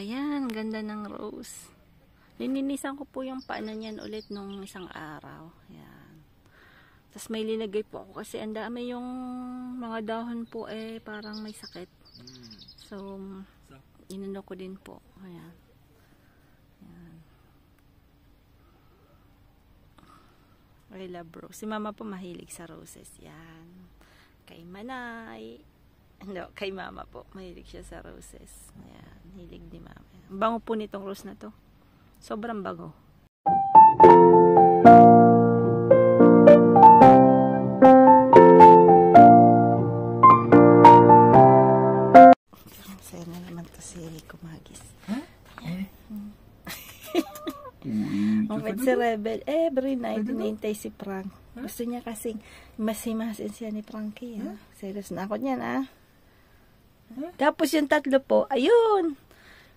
Ayan, ganda ng rose. Lininisan ko po yung paano niyan ulit nung isang araw. Ayan. Tapos may linagay po ako kasi ang dami yung mga dahon po parang may sakit. So, inano ko din po. Ayan. Ayan. I love rose. Si mama po mahilig sa roses. Yan. Kay Manay. No, kay mama po. Mahilig siya sa roses. Ayan. Hilig ni mama. Ang bango po nitong rose na to. Sobrang bango. Saya na naman to si Kumagis. Bakit si Rebel? Every night hinihintay si Frank. Gusto niya kasing masimasin siya ni Frankie. Serious na ako niyan Tapos yung tatlo po, ayun!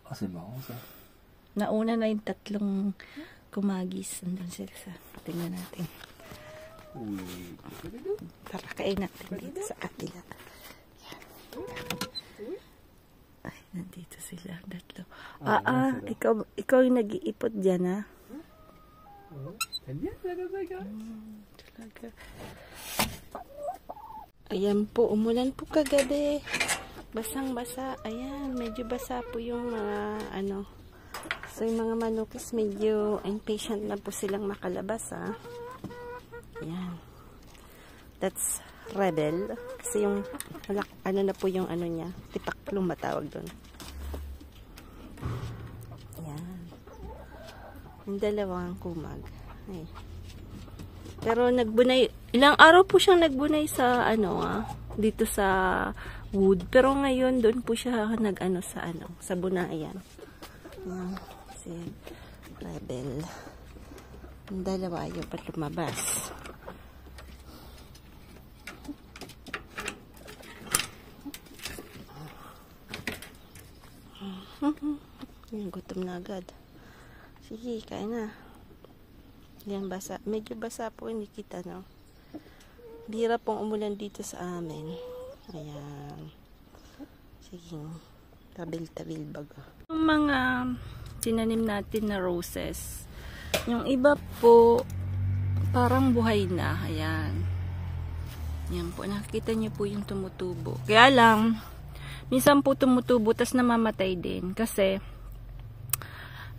Kasi bango sa... Nauna na yung tatlong Kumagis. Nandun sila sa... Tingnan natin. Tara, kain natin dito sa kabila. Ay, nandito sila. Tatlo. Ikaw yung nag-iipot dyan, Talaga. Ayan po, umulan po kagabi. Basang-basa. Ayan, medyo basa po yung mga So, yung mga manukis medyo impatient na po silang makalabas, Ayan. That's Rebel. Kasi yung, na po yung niya. Tipaklong matawag doon. Ayan. Yung dalawang kumag. Ay. Pero nagbunay, ilang araw po siyang nagbunay sa, dito sa wood. Pero ngayon, doon po siya sa bunayan. Ayan. Si Rebel. Yung dalawa ayaw pa lumabas. Yan, gutom na agad. Sige, kain na. Yan, basa. Medyo basa po, hindi kita, Bihira pong umulan dito sa amin. Ayan. Sige. Tabil-tabil baga. Yung mga tinanim natin na roses, yung iba po parang buhay na. Ayan. Yan po. Nakikita niyo po yung tumutubo. Kaya lang, minsan po tumutubo tas namamatay din. Kasi,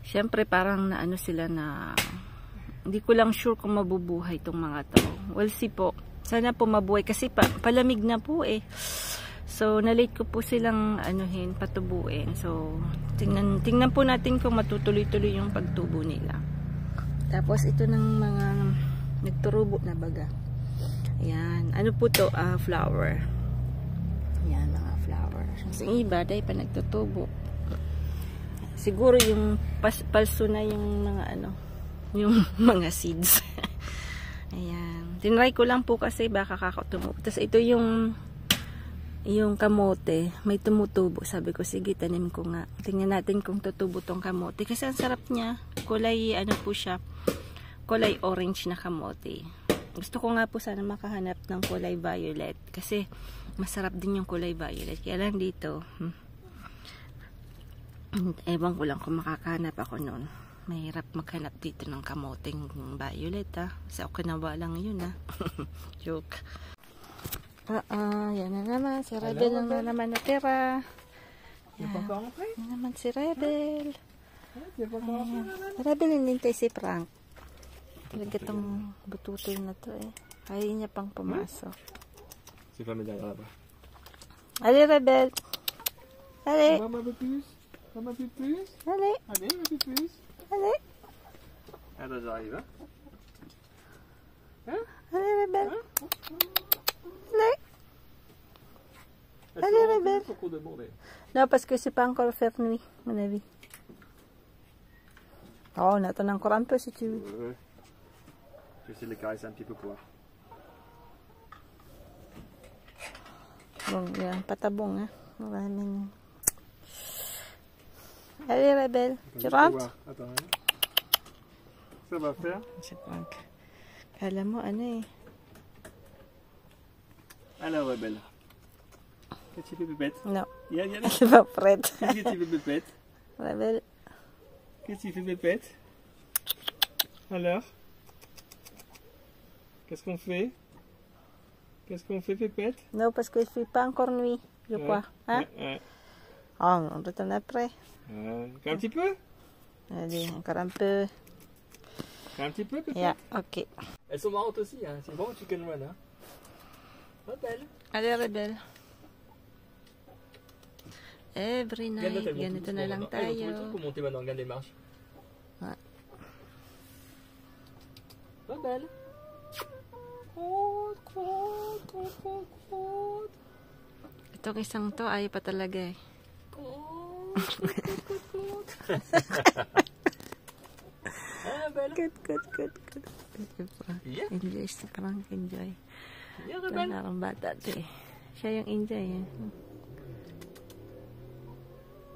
syempre parang sila na hindi ko lang sure kung mabubuhay itong mga to. We'll see po. Sana po mabuhay kasi palamig na po So, na-late ko po silang patubuin. So, tingnan po natin kung matutuloy-tuloy yung pagtubo nila. Tapos, ito ng mga nagturubo na baga. Ayan. Ano po to? Flower. Ayan, mga flower. Kasi iba, dahil pa nagtutubo. Siguro yung palso na yung mga yung mga seeds. Ayan. Tinry ko lang po kasi baka kakatumo. Tapos, ito yung kamote, may tumutubo. Sabi ko, sige, tanim ko nga. Tingnan natin kung tutubo tong kamote. Kasi ang sarap niya. Kulay, po siya. Kulay orange na kamote. Gusto ko nga po sana makahanap ng kulay violet. Kasi, masarap din yung kulay violet. Kaya lang dito, ewan ko lang kung makakahanap ako noon. Mahirap maghanap dito ng kamoteng violet, Sa Okinawa lang yun, Joke. Yan na naman. Si Rebel lang na naman natira. Yan na naman si Rebel. Rebel hinintay si Frank. Talaga itong bututoy na to, Kaya niya pang pumasok. Si familia ba? Ali, Rebel. Ali. Mama bipus. Mama bipus. Ali. Ali, bipus. Ali. Là, j'arrive, Ali, Rebel. Ali. Allez, Rebelle. Non, parce que c'est pas encore faire nuit, mon avis. Oh, on attend encore un peu si tu veux. Ouais. Je vais essayer de les caresser un petit peu pour voir. Bon, yan, patabong, Maraming. Allez, Rebelle. Tu rentres? Attends. Ça va faire? C'est pas. Kala mo, Alors, Rebelle. Qu'est-ce que tu fais, pépette? Non. Viens. Elle va prête. Qu'est-ce que tu fais, pépette? Rebel. Qu'est-ce qu'il fait, Pépette? Alors? Qu'est-ce qu'on fait? Qu'est-ce qu'on fait, Pépette? No, parce que je suis pas encore nuit. Je crois. Hein? Oh, on retourne après. Un petit peu? Allez, encore un peu. Un petit peu, Pépette? Yeah, ok. Elles sont marrantes aussi, hein. C'est bon, chicken run, hein. Rebelle. Allez, Rebel. Every night, ganito na lang tayo. Pour monter maintenant, regarde les marches. Ouais. Rebelle. Itong isang to, ayaw pa talaga eh. Good. Yeah. Enjoy sa parang enjoy. Yeah, Rebelle. Parang bata to eh. Siya yung enjoy eh.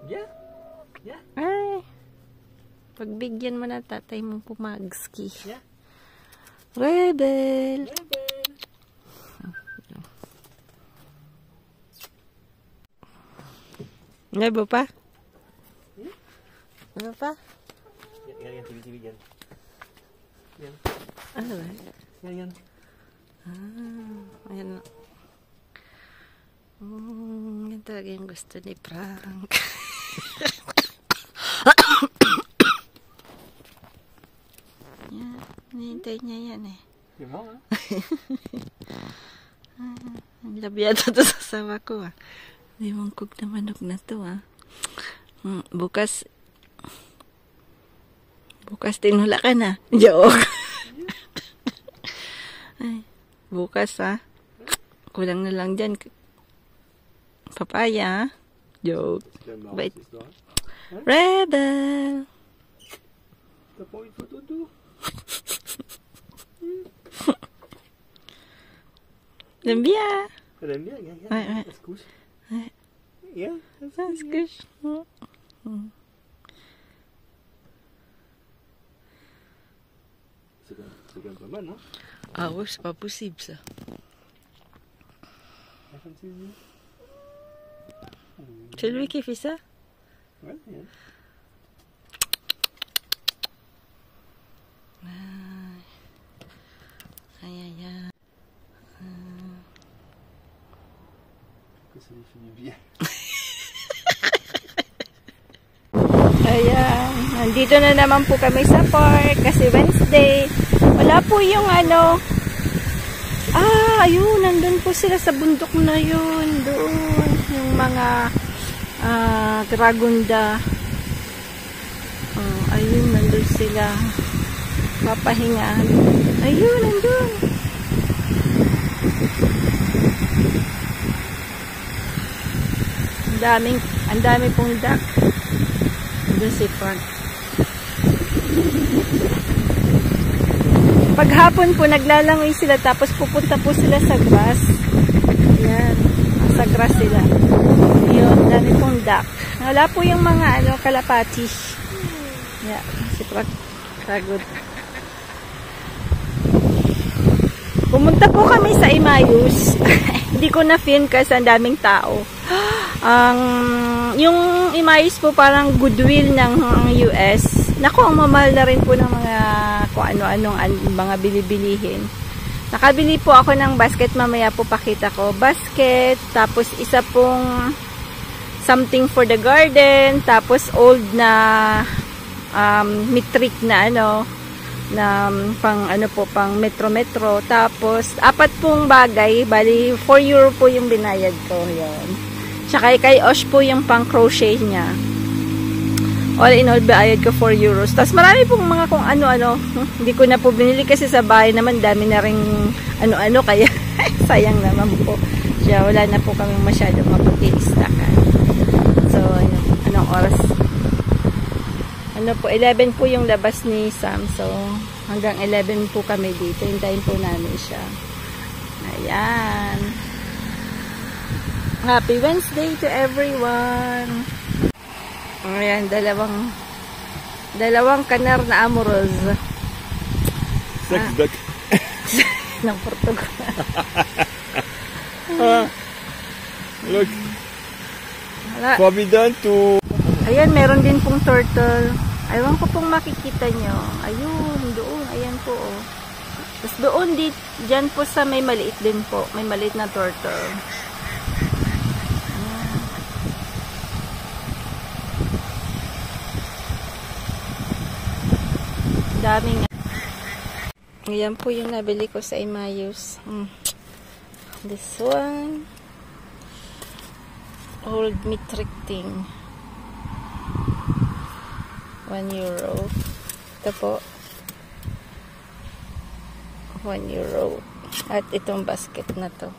Yeah. Yeah. Ay! Pagbigyan mo na tatay mong pumag-ski. Yeah. Rebel! Rebelle. Lebo pa? Ano pa? Yan, TV, yan. Yan. Ano ba? Yan. Ayan na. Yan talaga yung gusto ni Frank. Yan, hinihintay niya yan eh. C'est bon, hein? Ang labyado to sa sawa ko ah. May mangkog na manok na to ah. Bukas tinula ka na. Joke. Ay, bukas ah. Kulang na lang dyan. Papaya ah. Joke. Bait. Rebel. T'as pas une photo d'où? J'aime bien. Elle aime bien, regarde. Ouais. Elle se couche. Ouais. Yeah, elle se Ça couche. se couche. C'est quand même pas mal, non? Ah ouais, c'est pas possible ça. C'est lui qui fait ça? Ouais, yeah. Aïe. Que ça lui fait du bien. Ayan, nandito na naman po kami sa park kasi Wednesday. Wala po yung ano. Ayun, nandun po sila sa bundok na yun. Doon, yung mga Dragunda. Ayun, nandun sila. Papahinga. Ayun, nandun. Ang dami pong duck. Doon si Frank. Paghapon po, naglalangoy sila tapos pupunta po sila sa grass. Ayan. Sa grass sila. Yun, dami pong duck. Wala po yung mga kalapati. Yeah, si Frank. Pagod. Pumunta po kami sa Imayus. Hindi ko na-film kasi ang daming tao. Yung Imayus po parang goodwill ng US. Naku, ang mamahal na rin po ng mga kung ano-anong mga bilibilihin. Nakabili po ako ng basket, mamaya po pakita ko. Basket, tapos isa pong something for the garden, tapos old na metric na na pang metro. Tapos, 4 pong bagay, bali, 4 euro po yung binayad ko. Yan. Tsaka kay Osh po yung pang crochet niya. All in all, bayad ko 4 euros. Tapos marami pong mga kung ano-ano. Hindi ko na po binili kasi sa bahay naman, dami na ring ano-ano, kaya sayang naman po. Kaya wala na po kami masyadong mapag-i-stackan. So, anong oras? Po, 11 po yung labas ni Sam. So, hanggang 11 po kami dito. Hintayin po namin siya. Ayan. Happy Wednesday to everyone. Ayan, dalawang kanar na amoros. Sex duck. Ng Portugal. Look. Forbidden to... Ayan, meron din pong turtle. Aywan ko pong makikita nyo. Ayun, doon. Ayan po, oh. Tapos doon, dyan po sa may maliit din po. May maliit na turtle. Ayan. Daming. Ayan po yung nabili ko sa Emmaus. This one. Old metric thing. 1 euro. Ito po. 1 euro. At itong basket na to.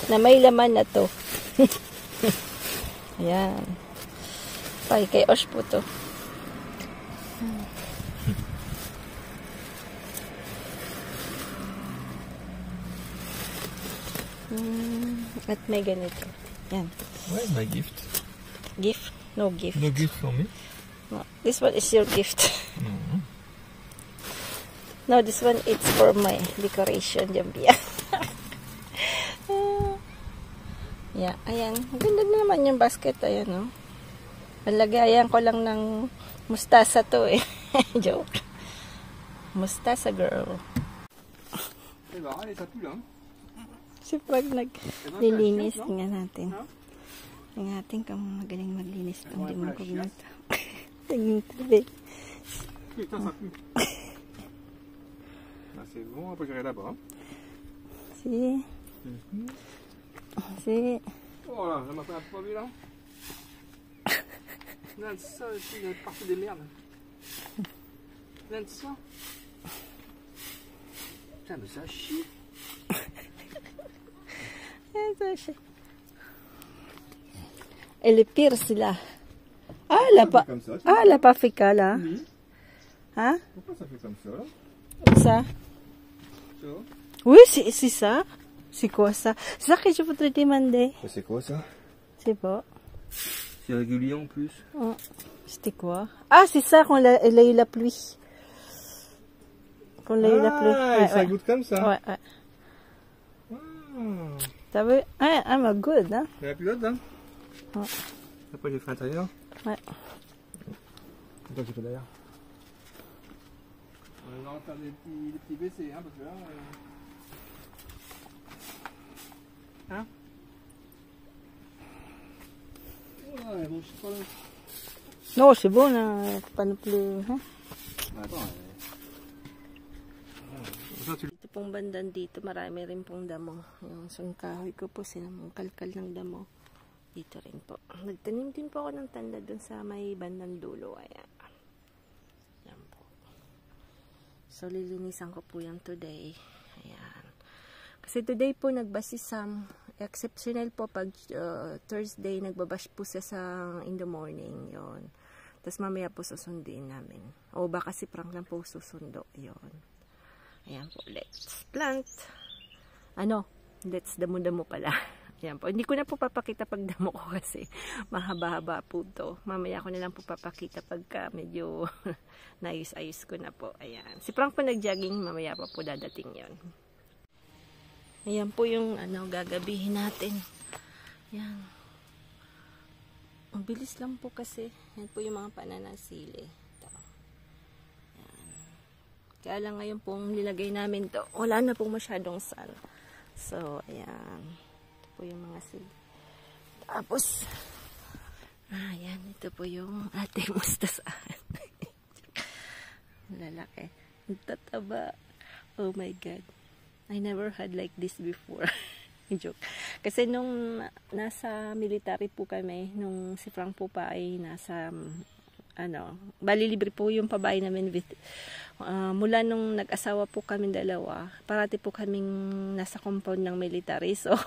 Na may laman na to. Ayan. Pay kay Osh po to. At may ganito. Yan. Where is my gift? Gift? No gift. No gift for me? No. This one is your gift. Mm-hmm. No, this one it's for my decoration. Jambia. Yeah, ayan. Ganda na naman yung basket. Ayan, no? Palagayan ko lang ng mustasa to eh. Joke. Mustasa girl. Diba? Ça pue là. Si Prag naglilinis. Tingnan natin. Tingnan natin kung magaling maglinis pang dimukog na ito. Tingnan tabi. Putain, ça pue. Ah, c'est bon, après j'irai là-bas. Si. Si. Oh là, ça m'a fait un peu vu là. Regarde ça, ici, il y a partout des merdes. Regarde ça. Putain, mais ça chie. Et le pire, c'est là. Ah, la paprika, là. Oui. Hein? Pourquoi ça fait comme ça là? Ça? Ça? Oui, c'est ça. C'est quoi ça? C'est ça que je voudrais demander. C'est quoi ça? C'est pas. C'est régulier en plus. C'était quoi? Ah, c'est ça qu'on a eu la pluie. Qu'on a eu la pluie. Ah, ça goûte comme ça? Ouais, ouais. T'as vu? Ouais, I'm good, hein? Il y en a plus d'autres, hein? Ouais. Après, j'ai fait l'intérieur. Ouais. C'est toi qui fais d'ailleurs. On va faire des petits WC, hein, parce que là... Hein? Ouais, bon, je sais pas là. No, c'est bon, hein? Pas non plus, hein? Attends, Ito pong bandan dito, marami rin pong damo. Yung sungkahoy ko po, sinamangkalkal ng damo. Dito rin po. Nagtanim din po ako ng tanda dun sa may bandang dulo. Ayan. Yan po. So, lilinisan ko po yan today. Ayan. Kasi today po nagbasisam. Exceptional po pag Thursday, nagbabash po siya sa in the morning. Yon. Tapos mamaya po susundin namin. O baka si Frank lang po susundo. Yon. Ayan po, let's plant. Ano? Let's damo-damo pala. Ayan po. Hindi ko na po papakita pag damo ko kasi mahaba-haba po to. Mamaya ko na lang po papakita pagka medyo naayos-ayos ko na po. Ayan. Si Frank po nag-jogging. Mamaya pa po dadating yon. Ayan po yung gagabihin natin. Ayan. Ang bilis lang po kasi. Ayan po yung mga pananasili. Kaya lang ngayon pong nilagay namin to, wala na pong masyadong sun. So, ayan. Ito po yung mga seed. Tapos, ayan. Ito po yung ating mustasaan. Lalaki. Ang tataba. Oh my God. I never had like this before. Joke. Kasi nung nasa military po kami, nung si Frank po pa ay nasa... bali libre po yung pabahay namin with mula nung nag-asawa po kami dalawa, parati po kaming nasa compound ng military, so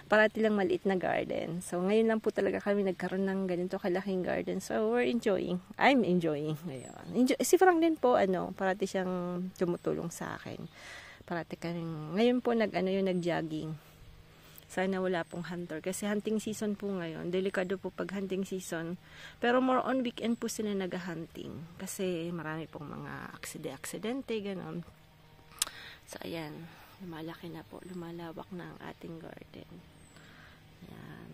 parati lang maliit na garden. So ngayon lang po talaga kami nagkaroon ng ganito kalaking garden, so we're enjoying. I'm enjoying ngayon. Si Frank din po parati siyang tumutulong sa akin. Parati kaming ngayon po nag-jogging. Sana wala pong hunter. Kasi hunting season po ngayon. Delikado po pag hunting season. Pero more on weekend po sila nag-hunting. Kasi marami pong mga aksidente, gano'n. So, ayan. Lumalaki na po. Lumalawak na ang ating garden. Ayan.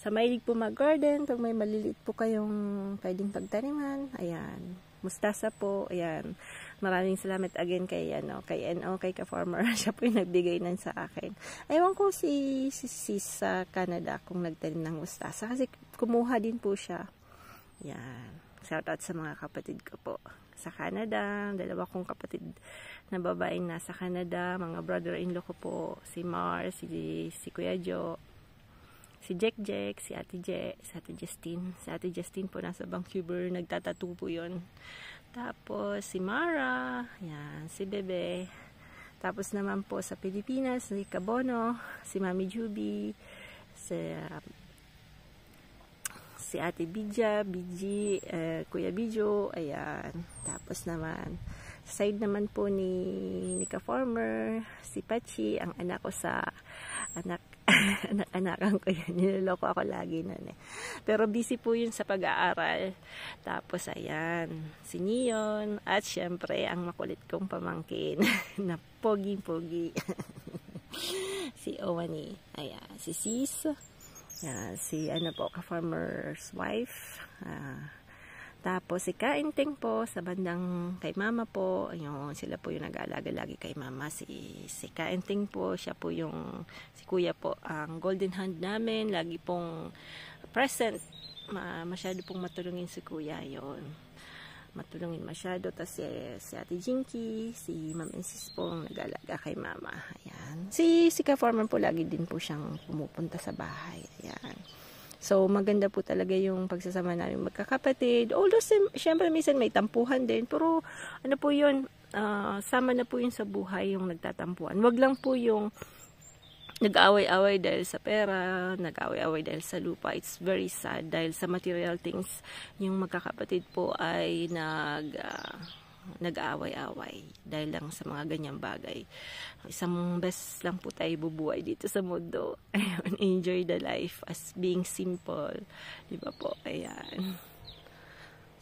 sa mahilig po mag-garden, pag may maliliit po kayong pwedeng pagtaniman, ayan, mustasa po, ayan. Maraming salamat again kay NO, kay ka-farmer. Siya po yung nagbigay nun sa akin. Ewan ko si sa Canada kung nagtanim ng mustasa kasi kumuha din po siya. Yan. Shout out sa mga kapatid ko po sa Canada. Dalawa kong kapatid na babaeng nasa Canada. Mga brother-in-law ko po. Si Mars, si Kuya Jo, si Jack, si Ate Je, si Ate Justine. Si Ate Justine po nasa Vancouver. Nagtatattoo po yun. Tapos si Mara, yan, si Bebe. Tapos naman po sa Pilipinas, si Kabono, si Mami Juby, si Ate Bidja, Bidji, Kuya Bijo, ayan. Tapos naman, side naman po ni ka-farmer, si Pachi, ang anak ko sa anak-anakan ko yun. Niloloko ako lagi nun eh. Pero busy po yun sa pag-aaral. Tapos ayan, si Neon. At syempre, ang makulit kong pamangkin na pogi-pogi. Si Owani. Ayan, si Sis. Ayan, si ka-farmer's wife. Tapos si Kainting po sa bandang kay mama po, yung sila po yung nag-aalaga lagi kay mama. Si Kainting po, siya po yung si kuya po ang golden hand namin, lagi pong present. Masyado pong matulungin si kuya yon. Matulungin masyado. Tapos si Ate Jinky, si Ma'am and Sis po ang nag-aalaga kay mama. Ayan. Si ka-farmer po lagi din po siyang pumupunta sa bahay. Ayan. So, maganda po talaga yung pagsasama namin magkakapatid. Although, syempre, minsan may tampuhan din. Pero, ano po yun, sama na po yun sa buhay yung nagtatampuhan. Wag lang po yung nag-away-away dahil sa pera, nag-away-away dahil sa lupa. It's very sad dahil sa material things, yung magkakapatid po ay nag-aaway-away dahil lang sa mga ganyang bagay. Isang best lang po tayo bubuhay dito sa mundo. Ayun, enjoy the life as being simple. Diba po? Ayan.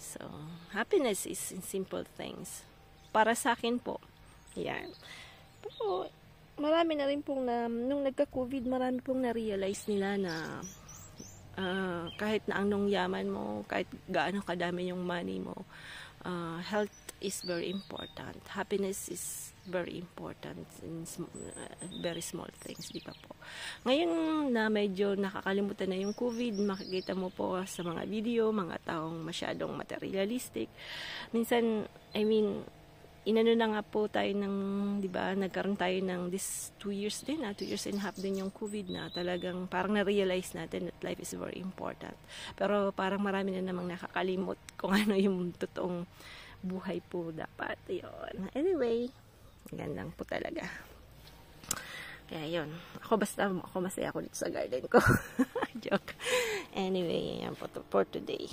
So, happiness is in simple things. Para sa akin po. Ayan. Pero, marami na rin pong nung nagka-COVID, marami pong na-realize nila na kahit na anong yaman mo, kahit gaano kadami yung money mo, health is very important. Happiness is very important in very small things, di ba po? Ngayon na medyo nakakalimutan na yung COVID, makikita mo po sa mga video, mga taong masyadong materialistic. Minsan, inano na nga po tayo ng, di ba, nagkaroon tayo ng this 2 years din, 2 years and a half din yung COVID na talagang parang na-realize natin that life is very important. Pero parang marami na namang nakakalimot kung ano yung totoong buhay po dapat. Yun. Anyway, gandang po talaga. Kaya yun. Ako masaya ako dito sa garden ko. Joke. Anyway, yan po for today.